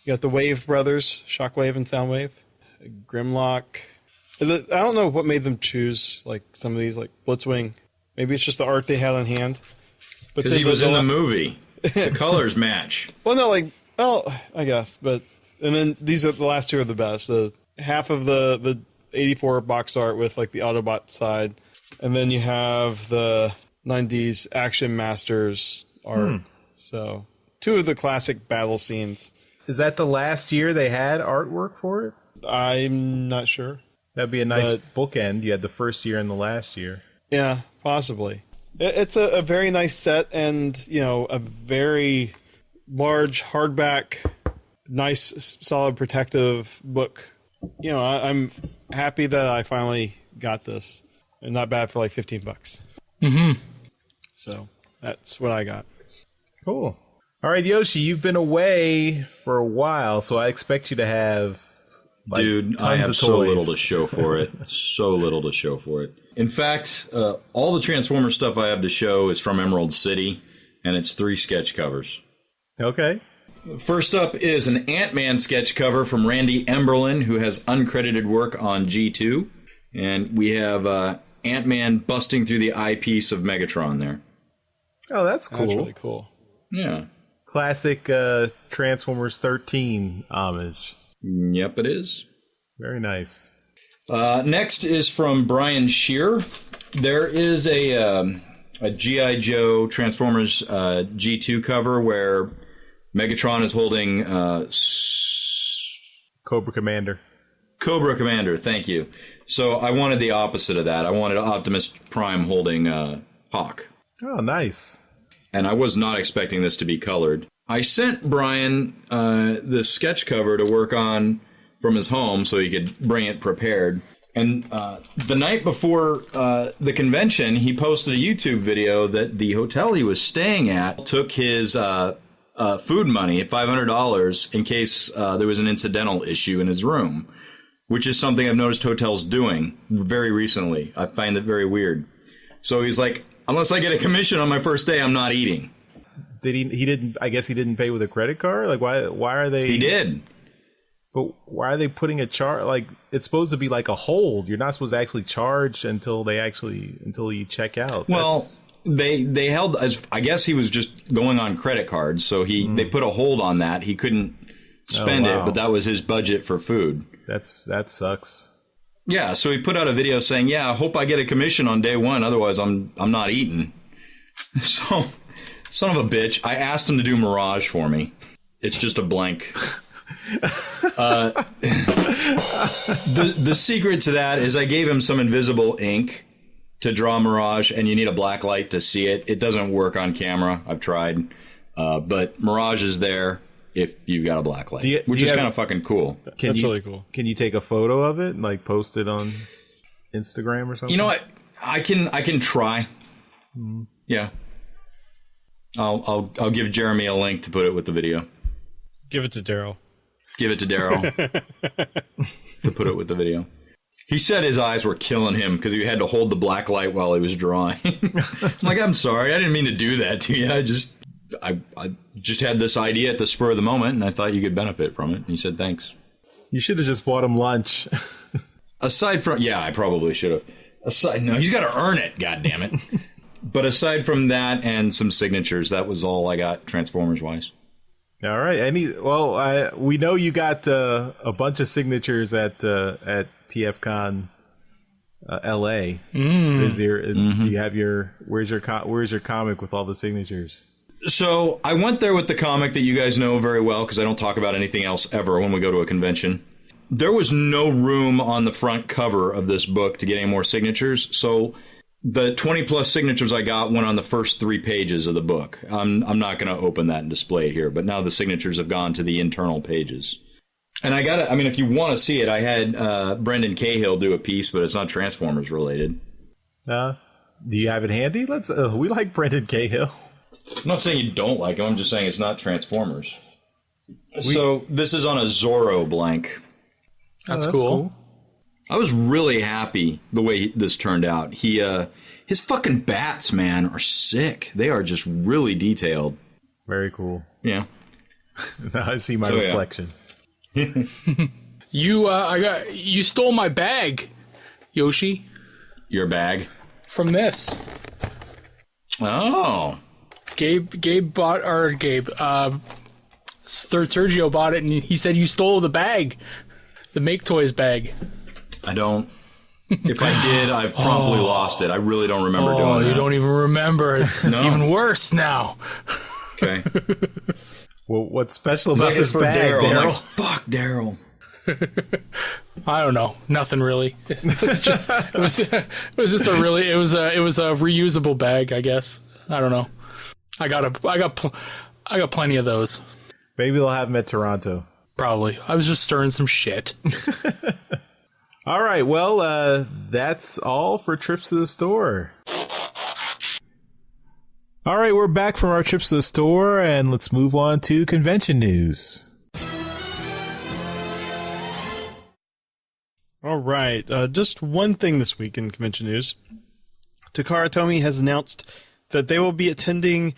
got the Wave Brothers, Shockwave and Soundwave. Grimlock. I don't know what made them choose like some of these, like Blitzwing. Maybe it's just the art they had on hand. Because he was in the movie. The colors match. Well, no, I guess. But and then these are the last two are the best. The half of the 84 box art with like the Autobot side, and then you have the 90s Action Masters art. So 2 of the classic battle scenes. Is that the last year they had artwork for it? I'm not sure. That'd be a nice bookend. You had the first year and the last year. Yeah, possibly. It's a very nice set, and a very large hardback, nice, solid, protective book. I'm happy that I finally got this. and not bad for like $15. Mm-hmm. So that's what I got. Cool. All right, Yoshi, you've been away for a while, so I expect you to have Dude, I have so little to show for it. So little to show for it. In fact, all the Transformers stuff I have to show is from Emerald City, and it's 3 sketch covers. Okay. First up is an Ant-Man sketch cover from Randy Emberlin, who has uncredited work on G2. And we have Ant-Man busting through the eyepiece of Megatron there. Oh, that's cool. That's really cool. Yeah. Classic Transformers 13 homage. Yep, it is. Very nice. Next is from Brian Shear. There is a G.I. Joe Transformers G2 cover where Megatron is holding Cobra Commander. Cobra Commander, thank you. So I wanted the opposite of that. I wanted Optimus Prime holding Hawk. Oh, nice. And I was not expecting this to be colored. I sent Brian this sketch cover to work on from his home so he could bring it prepared. And the night before the convention, he posted a YouTube video that the hotel he was staying at took his food money, $500, in case there was an incidental issue in his room, which is something I've noticed hotels doing very recently. I find it very weird. So he's like, unless I get a commission on my first day, I'm not eating. Did he didn't, I guess he didn't pay with a credit card? Like, why are they... He did. But why are they putting a charge? Like, it's supposed to be like a hold. You're not supposed to actually charge until you check out. Well, they held, as I guess he was just going on credit cards, so they put a hold on that. He couldn't spend it, but that was his budget for food. That sucks. Yeah, so he put out a video saying, "Yeah, I hope I get a commission on day one, otherwise I'm not eating." So, son of a bitch, I asked him to do Mirage for me. It's just a blank. The secret to that is I gave him some invisible ink to draw Mirage, and you need a black light to see it. It doesn't work on camera. I've tried. But Mirage is there if you've got a black light, which is kind of fucking cool. That's really cool. Can you take a photo of it and like post it on Instagram or something? You know what? I can try. Yeah. I'll give Jeremy a link to put it with the video. Give it to Daryl. Give it to Daryl to put it with the video. He said his eyes were killing him because he had to hold the black light while he was drawing. I'm like, I'm sorry, I didn't mean to do that to you. I just had this idea at the spur of the moment, and I thought you could benefit from it. And he said, thanks. You should have just bought him lunch. Aside from, yeah, I probably should have. No, he's got to earn it, goddammit. But aside from that and some signatures, that was all I got Transformers-wise. All right. We know you got a bunch of signatures at TFCon LA. Do you have where's your comic with all the signatures? So I went there with the comic that you guys know very well because I don't talk about anything else ever when we go to a convention. There was no room on the front cover of this book to get any more signatures, so the 20 plus signatures I got went on the first 3 pages of the book. I'm not going to open that and display it here, but now the signatures have gone to the internal pages. And if you want to see it, I had Brendan Cahill do a piece, but it's not Transformers related. Do you have it handy? We like Brendan Cahill. I'm not saying you don't like him, I'm just saying it's not Transformers. So this is on a Zorro blank. That's cool. I was really happy the way this turned out. His fucking bats, man, are sick. They are just really detailed. Very cool. Yeah. Now I see my reflection. Yeah. You stole my bag, Yoshi. Your bag? From this. Oh. Sergio bought it, and he said you stole the bag. The Make Toys bag. I don't. If I did, I've promptly lost it. I really don't remember doing that. Oh, you don't even remember. It's even worse now. Okay. Well, what's special about this bag, Daryl? Like, fuck, Daryl. I don't know. Nothing really. It was a reusable bag, I guess. I don't know. I got plenty of those. Maybe they'll have them at Toronto. Probably. I was just stirring some shit. All right, well, that's all for Trips to the Store. All right, we're back from our trips to the store, and let's move on to convention news. All right, just one thing this week in convention news. Takara Tomy has announced that they will be attending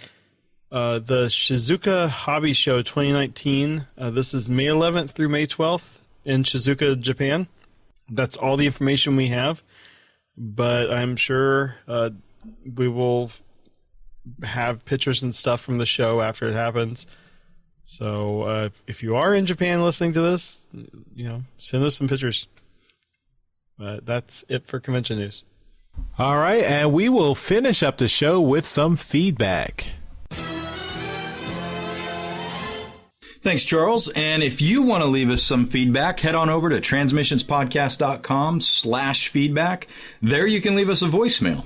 the Shizuka Hobby Show 2019. This is May 11th through May 12th in Shizuka, Japan. That's all the information we have, but I'm sure we will have pictures and stuff from the show after it happens. So if you are in Japan listening to this, send us some pictures. That's it for convention news. All right, and we will finish up the show with some feedback. Thanks, Charles. And if you want to leave us some feedback, head on over to transmissionspodcast.com/feedback. There you can leave us a voicemail.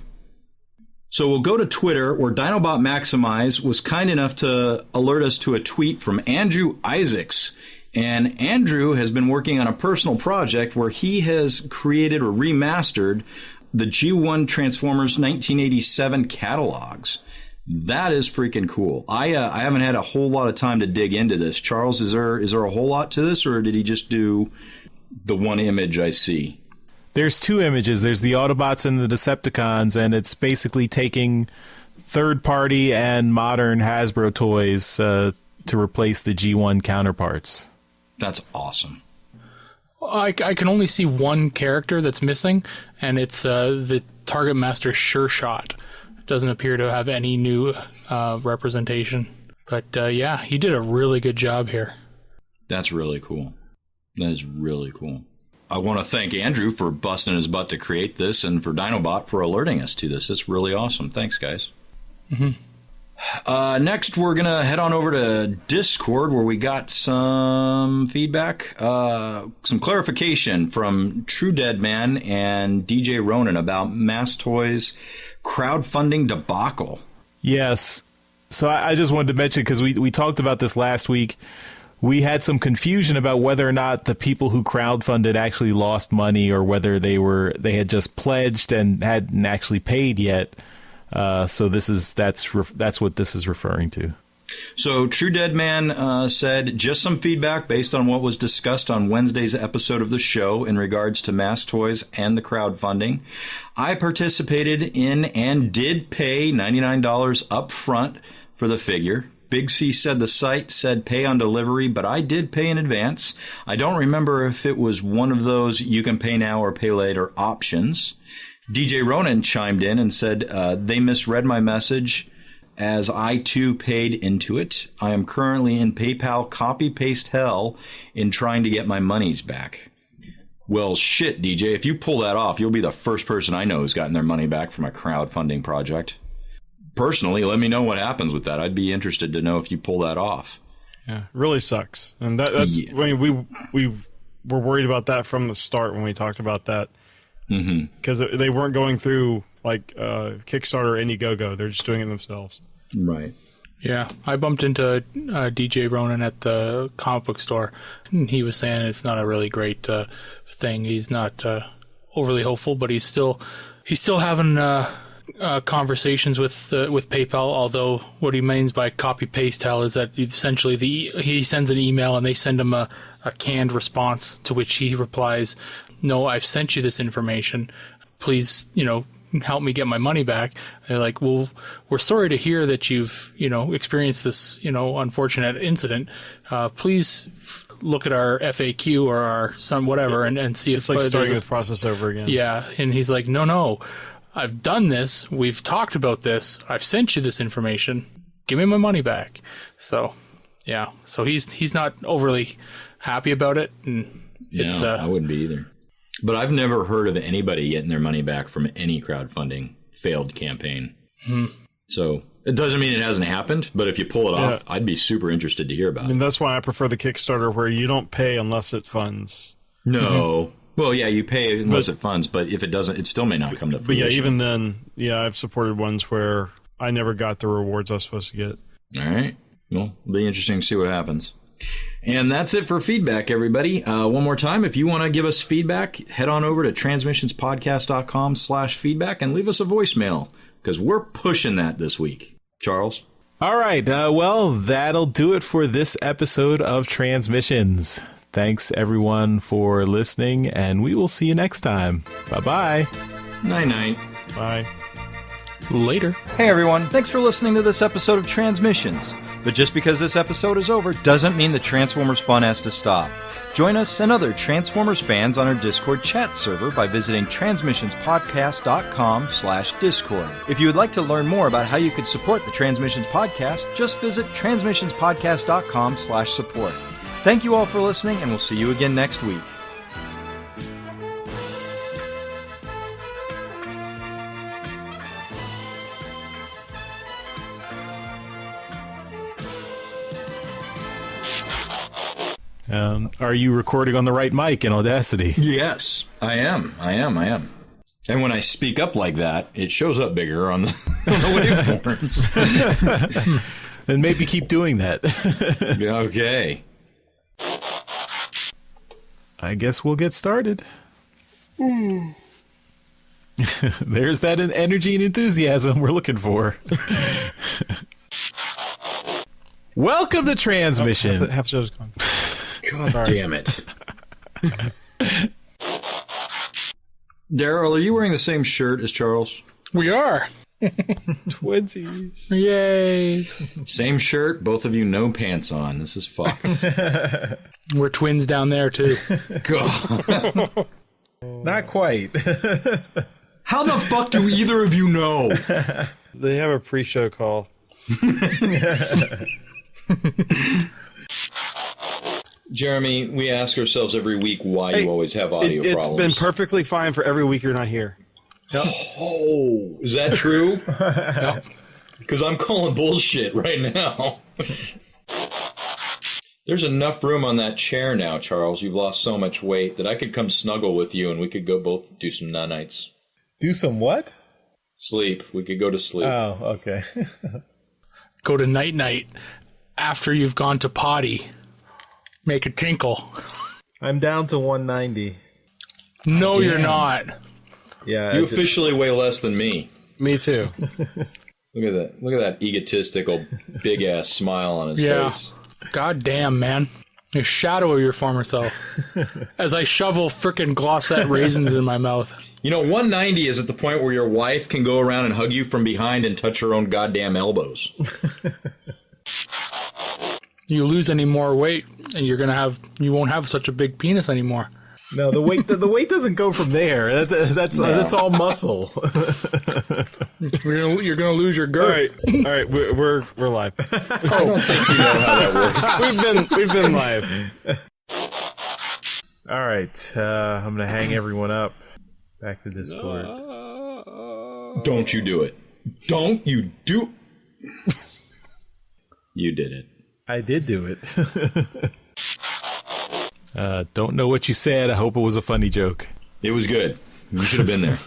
So we'll go to Twitter, where Dinobot Maximize was kind enough to alert us to a tweet from Andrew Isaacs. And Andrew has been working on a personal project where he has created or remastered the G1 Transformers 1987 catalogs. That is freaking cool. I haven't had a whole lot of time to dig into this. Charles, is there a whole lot to this, or did he just do the one image I see? There's two images. There's the Autobots and the Decepticons, and it's basically taking third-party and modern Hasbro toys to replace the G1 counterparts. That's awesome. I can only see one character that's missing, and it's the Target Master Sure Shot. Doesn't appear to have any new representation. But yeah, he did a really good job here. That's really cool. That is really cool. I want to thank Andrew for busting his butt to create this, and for Dinobot for alerting us to this. It's really awesome. Thanks, guys. Mm-hmm. Next, we're going to head on over to Discord, where we got some feedback, some clarification from True Dead Man and DJ Ronan about Mass Toys crowdfunding debacle. Yes. So I just wanted to mention, because we talked about this last week, we had some confusion about whether or not the people who crowdfunded actually lost money, or whether they had just pledged and hadn't actually paid yet. So that's what this is referring to. So True Dead Man said, just some feedback based on what was discussed on Wednesday's episode of the show in regards to Mass Toys and the crowdfunding. I participated in and did pay $99 up front for the figure. Big C said the site said pay on delivery, but I did pay in advance. I don't remember if it was one of those you can pay now or pay later options. DJ Ronan chimed in and said they misread my message, as I too paid into it. I am currently in PayPal copy-paste hell in trying to get my monies back. Well, shit, DJ, if you pull that off, you'll be the first person I know who's gotten their money back from a crowdfunding project. Personally, let me know what happens with that. I'd be interested to know if you pull that off. Yeah, really sucks. And that's I mean, we were worried about that from the start when we talked about that. Because they weren't going through like Kickstarter or Indiegogo. They're just doing it themselves. Right. Yeah, I bumped into DJ Ronan at the comic book store, and he was saying it's not a really great thing. He's not overly hopeful, but he's still having conversations with PayPal. Although what he means by copy paste hell is that essentially he sends an email and they send him a canned response, to which he replies, "No, I've sent you this information. Please, help me get my money back." They're like, "Well, we're sorry to hear that you've, experienced this, unfortunate incident. Please look at our FAQ or our whatever and see if it's like starting the process over again." Yeah, and he's like, "No, I've done this. We've talked about this. I've sent you this information. Give me my money back." So, yeah. So he's not overly happy about it, and I wouldn't be either. But I've never heard of anybody getting their money back from any crowdfunding failed campaign. So it doesn't mean it hasn't happened, but if you pull it off, I'd be super interested to hear about it. And that's why I prefer the Kickstarter, where you don't pay unless it funds. No. Well, yeah, you pay unless it funds, but if it doesn't, it still may not come to fruition. But yeah, even then, I've supported ones where I never got the rewards I was supposed to get. All right. Well, it'll be interesting to see what happens. And that's it for feedback, everybody. One more time, if you want to give us feedback, head on over to transmissionspodcast.com/feedback and leave us a voicemail, because we're pushing that this week. Charles? All right. Well, that'll do it for this episode of Transmissions. Thanks, everyone, for listening, and we will see you next time. Bye-bye. Night-night. Bye. Later. Hey, everyone. Thanks for listening to this episode of Transmissions. But just because this episode is over doesn't mean the Transformers fun has to stop. Join us and other Transformers fans on our Discord chat server by visiting transmissionspodcast.com/discord. If you would like to learn more about how you could support the Transmissions Podcast, just visit transmissionspodcast.com/support. Thank you all for listening, and we'll see you again next week. Are you recording on the right mic in Audacity? Yes, I am. And when I speak up like that, it shows up bigger on the, on the waveforms. Then maybe keep doing that. Okay. I guess we'll get started. There's that energy and enthusiasm we're looking for. Welcome to Transmission. Half the show's gone. God damn it. Daryl, are you wearing the same shirt as Charles? We are. Twinsies. Yay. Same shirt, both of you no pants on. This is fucked. We're twins down there, too. God. Not quite. How the fuck do either of you know? They have a pre-show call. Jeremy, we ask ourselves every week why you always have audio problems. It's been perfectly fine for every week you're not here. Yep. Oh, is that true? Because I'm calling bullshit right now. There's enough room on that chair now, Charles. You've lost so much weight that I could come snuggle with you and we could go both do some nanites. Do some what? Sleep. We could go to sleep. Oh, okay. Go to night-night after you've gone to potty. Make a tinkle. I'm down to 190. No, Damn. you're not. Yeah, You officially weigh less than me. Me too. Look at that. Look at that egotistical, big-ass smile on his face. God damn, man. A shadow of your former self. As I shovel frickin' Glossette raisins in my mouth. You know, 190 is at the point where your wife can go around and hug you from behind and touch her own goddamn elbows. You lose any more weight, and you won't have such a big penis anymore. No, the weight doesn't go from there. That's all muscle. You're gonna lose your girth. All right, we're live. I don't think you know how that works. We've been live. All right, I'm gonna hang everyone up. Back to Discord. Don't you do it. Don't you do... You did it. I did do it. Don't know what you said. I hope it was a funny joke. It was good. You should have been there.